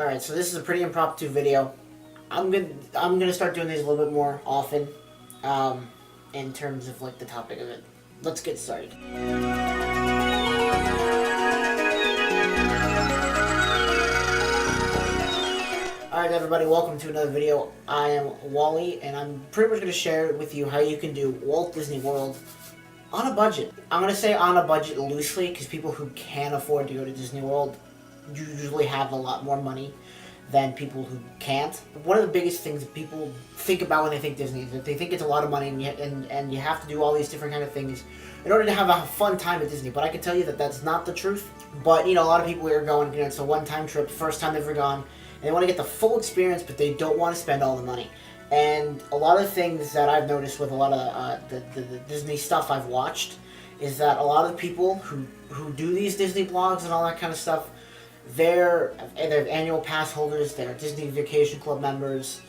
Alright, so this is a pretty impromptu video. I'm gonna start doing these a little bit more often, in terms of like the topic of it. Let's get started. Alright everybody, welcome to another video. I am Wally, and I'm pretty much going to share with you how you can do Walt Disney World on a budget. I'm going to say on a budget loosely, because people who can afford to go to Disney World usually have a lot more money than people who can't. One of the biggest things that people think about when they think Disney is that they think it's a lot of money, and you have to do all these different kind of things in order to have a fun time at Disney. But I can tell you that that's not the truth. But, you know, a lot of people are going, it's a one-time trip, first time they've ever gone, and they want to get the full experience, but they don't want to spend all the money. And a lot of things that I've noticed with a lot of the Disney stuff I've watched is that a lot of the people who do these Disney blogs and all that kind of stuff, they're annual pass holders, they're Disney Vacation Club members,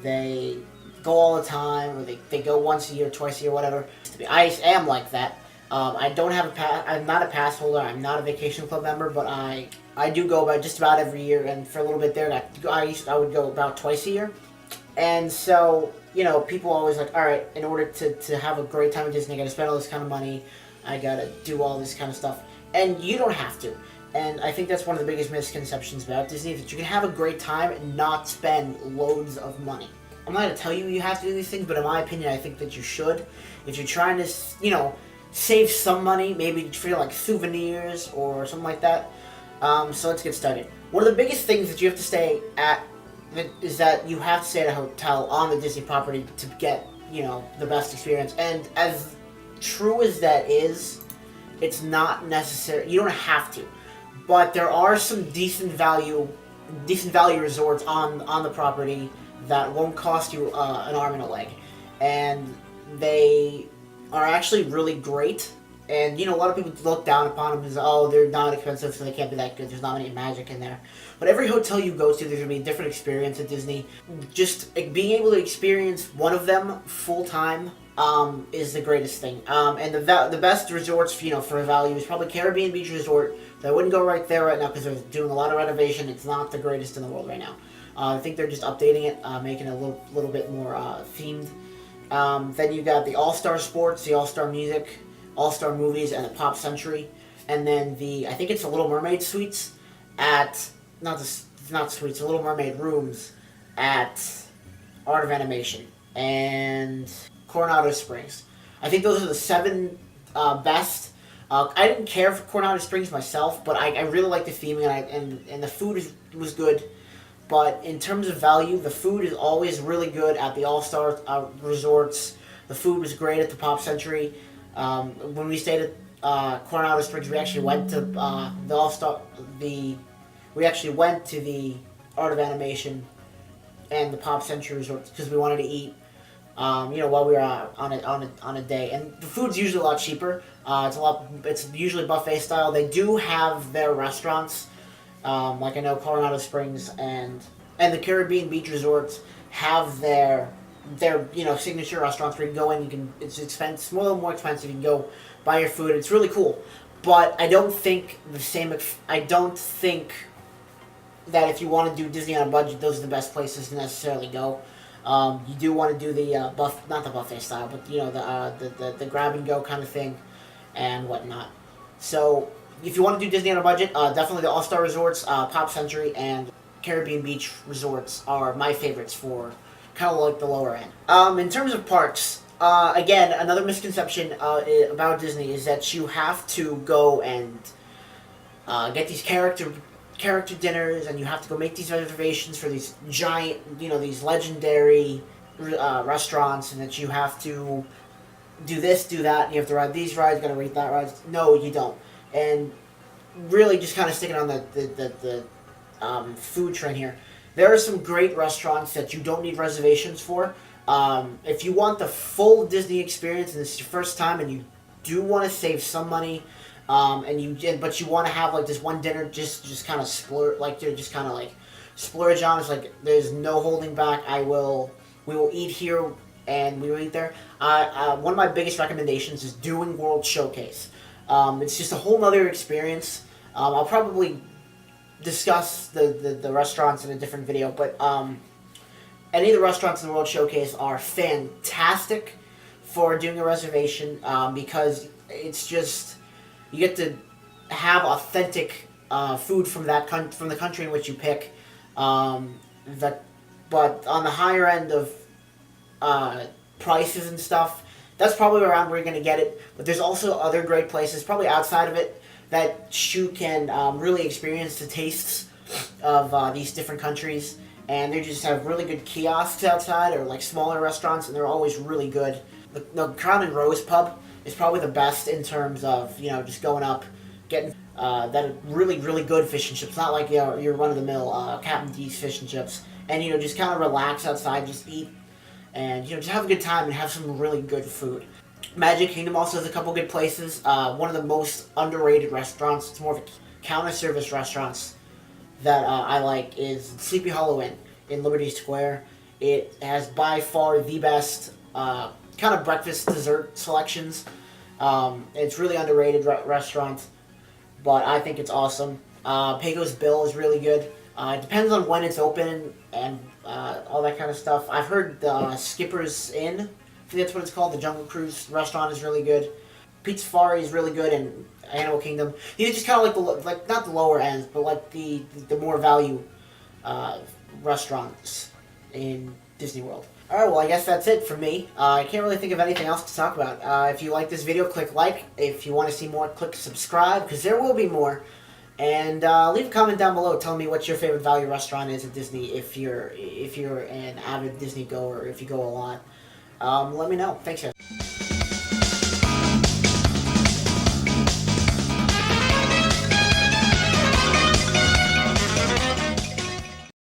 they go all the time, or they go once a year, twice a year, whatever. I am like that. I don't have a pass. I'm not a pass holder. I'm not a Vacation Club member, but I do go about just about every year, and for a little bit there, I would go about twice a year. And so, you know, people always like, all right, in order to have a great time at Disney, I got to spend all this kind of money. I got to do all this kind of stuff, and you don't have to. And I think that's one of the biggest misconceptions about Disney, that you can have a great time and not spend loads of money. I'm not going to tell you have to do these things, but in my opinion, I think that you should. If you're trying to, you know, save some money, maybe for like souvenirs or something like that. So let's get started. One of the biggest things that you have to stay at is that you have to stay at a hotel on the Disney property to get, you know, the best experience. And as true as that is, it's not necessary. You don't have to. But there are some decent value resorts on the property that won't cost you an arm and a leg, and they are actually really great. And you know, a lot of people look down upon them as, oh, they're not expensive, so they can't be that good. There's not any magic in there. But every hotel you go to, there's gonna be a different experience at Disney. Just being able to experience one of them full time is the greatest thing. And the best resorts, you know, for value is probably Caribbean Beach Resort. I wouldn't go right there right now because they're doing a lot of renovation. It's not the greatest in the world right now. I think they're just updating it, making it a little bit more themed. Then you got the All-Star Sports, the All-Star Music, All-Star Movies, and the Pop Century. And then I think it's the Little Mermaid Suites at, not suites, the Little Mermaid Rooms at Art of Animation and Coronado Springs. I think those are the 7 best. I didn't care for Coronado Springs myself, but I really like the theming, and the food was good. But in terms of value, the food is always really good at the All-Star resorts. The food was great at the Pop Century. When we stayed at Coronado Springs, we actually went to the All-Star. We actually went to the Art of Animation and the Pop Century resorts because we wanted to eat. You know, while we were on a day, and the food's usually a lot cheaper. It's usually buffet style. They do have their restaurants, like I know Coronado Springs and the Caribbean Beach Resorts have their you know, signature restaurants where you can go in. It's expensive, a little more expensive. You can go buy your food. It's really cool, but I don't think that if you want to do Disney on a budget, those are the best places to necessarily go. You do want to do the not the buffet style, but you know, the grab and go kind of thing and whatnot. So if you want to do Disney on a budget, definitely the All-Star Resorts, Pop Century, and Caribbean Beach Resorts are my favorites for kind of like the lower end. In terms of parks, again, another misconception about Disney is that you have to go and get these character dinners, and you have to go make these reservations for these giant, you know, these legendary restaurants, and that you have to do this, do that, and you have to ride these rides, you gotta ride that rides. No, you don't. And really just kind of sticking on the food train here, there are some great restaurants that you don't need reservations for. If you want the full Disney experience and this is your first time and you do want to save some money, but you want to have like this one dinner, just kind of splurge, like you're just kind of like splurge on. It's like there's no holding back. We will eat here and we will eat there. One of my biggest recommendations is doing World Showcase. It's just a whole nother experience. I'll probably discuss the restaurants in a different video, but any of the restaurants in the World Showcase are fantastic for doing a reservation, because it's just, you get to have authentic food from from the country in which you pick. But on the higher end of prices and stuff, that's probably around where you're going to get it. But there's also other great places, probably outside of it, that you can really experience the tastes of these different countries. And they just have really good kiosks outside, or like smaller restaurants, and they're always really good. The Crown and Rose pub is probably the best in terms of, just going up, getting that really, really good fish and chips. Not like, your run-of-the-mill Captain D's fish and chips. And, just kind of relax outside, just eat, and, just have a good time and have some really good food. Magic Kingdom also has a couple good places. One of the most underrated restaurants, it's more of a counter-service restaurants that I like, is Sleepy Hollow Inn in Liberty Square. It has by far the best kind of breakfast dessert selections. It's really underrated restaurant, but I think it's awesome. Pago's Bill is really good. It depends on when it's open and all that kind of stuff. I've heard Skipper's Inn, I think that's what it's called, the Jungle Cruise restaurant is really good. Pizza Safari is really good, and Animal Kingdom. These are just kind of like not the lower ends, but like the more value restaurants in Disney World. Alright, well, I guess that's it for me. I can't really think of anything else to talk about. If you like this video, click like. If you want to see more, click subscribe, because there will be more. And leave a comment down below telling me what your favorite value restaurant is at Disney, if you're an avid Disney goer, or if you go a lot. Let me know. Thanks, guys.